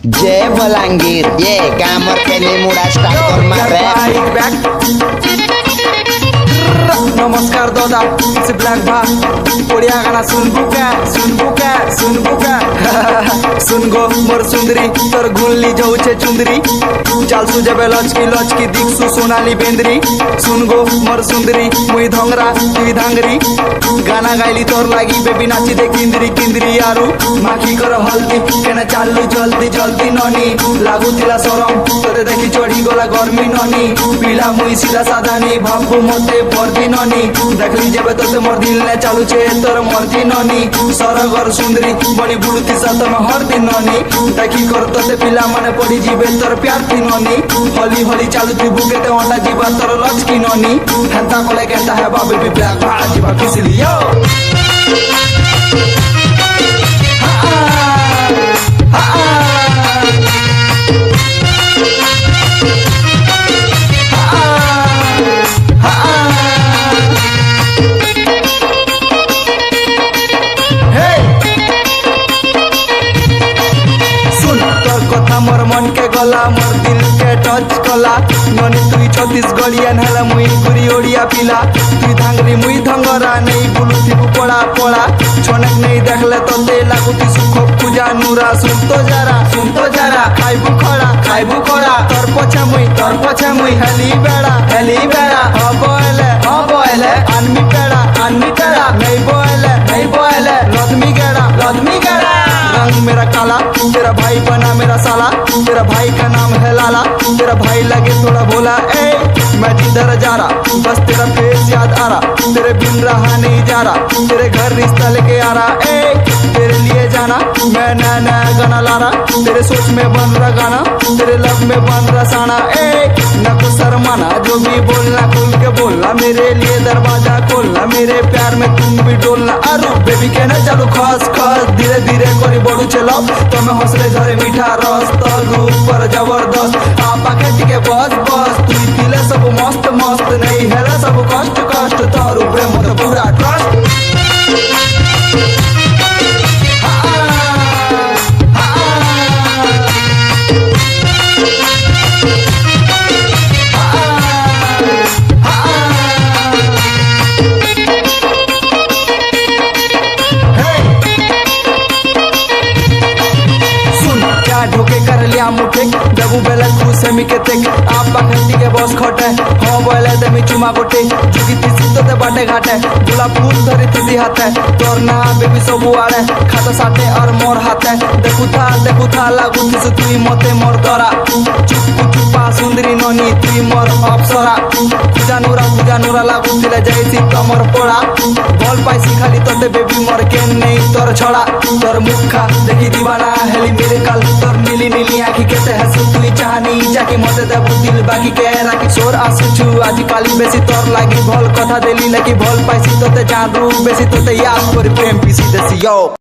जय बलांगीर ये कामर केली मुडा स्टार्ट कर मारे नमस्कार दादा इट्स ब्लैक भा ओडिया गाना सुनबू का सुन गो मोर सुंदरी तोर गुल्ली जाऊचे चुंदरी चाल सुजबे लचकी लचकी दिखसु सोनाली बेंद्री सुन गो मोर सुंदरी मुई धंगरा तुई धांगरी गाना गाइली तोर लागी बेबी नाची दे किंदरी किंदरी यारू माखी कर हल्दी केना चालू जल्दी जल्दी ननी लागू तिला सरम तोते देखी चढ़ी गला गर्मी ननी पीला मुई सीधा साधा नी भाबू मते भरती ननी देखली जेबे तोते मोर दिल ने चालू छे तोर मर्जी ननी सरगर सुंदरी बड़ी बुड़ती साथ में हर दिन ननी देखी कर तोते पिला माने पड़ी जीवे तोर प्यार थी ननी होली होली चालू थी बुके ते अंडा जीवा तोर लचकी ननी हेंता कोले केंता है बाबे भी ब्लैक भा जीवा किसली यो मोर मन के गला मोर दिल के टच कला ननी तुई छत्तीसगढ़िया हेला मुई गुरी ओडिया पिला तुई धांगरी मुई धंगरा नहीं बुलुथी पड़ा पड़ा छनक नहीं देखले तो दे लागुती सुख पूजा नूरा सुन तो जरा खाइबू खड़ा तोर पछे मुई हेली बेड़ा हबोले आनमी पेड़ा नहीं बोले लदमी गेड़ा रंग मेरा काला तेरा भाई बना मेरा साला तेरा भाई का नाम है लाला तेरा भाई लगे थोड़ा भोला ए मैं जिधर जा रहा बस तेरा फेस याद आ रहा तेरे बिन रहा नहीं जा रहा तेरे घर रिश्ता लेके आ रहा ए तेरे लिए जाना मैं नया गाना ला रहा तेरे सोच में बन रहा गाना तेरे लब में बन रहा साना ए न को शर्माना जो भी बोलना खुल के बोलना मेरे लिए दरवाजा खोलना मेरे प्यार में तुम भी डोलना अरु बेबी के ना चलो खस धीरे धीरे करी बड़ू चलो तुम्हें हौसले धरे मीठा रस तोर रूप पर जबरदस्त आपा के टिके बस तुई दिले सब मस्त नहीं हेला सब कष्ट तोर प्रेम तो पूरा ट्रस्ट ढोके कर लिया मुठे जबू बेला खुश है मिके तेक आपा घंटी के बॉस खटे हो बोले दे मी चुमा गोटे जुगी तिसी तो ते बाटे घाटे गुला फूल धरी तिसी हाथे तोर ना बेबी सब आड़े खाता साथे और मोर हाथे देखु था लागू तिस तुई मते मोर दरा चुपा सुंदरी ननी तुई मोर अप्सरा पूजा नूरा लागू दिले जाईसी तमर पोड़ा बोल पाइसी खाली तोते बेबी मोर के नहीं तोर छड़ा तोर मुखा देखी दीवाना हेली मेरे काल तोर नीली आखी केते हसु तुई चाहनी जाकी मते देबु दिल बाकी के राखी सोर आसुछु आजि काली बेसी तोर लागी भल कथा देली लकी भल पाइसी तोते जानरू बेसी तोते याद करी प्रेम पीसी देसी यो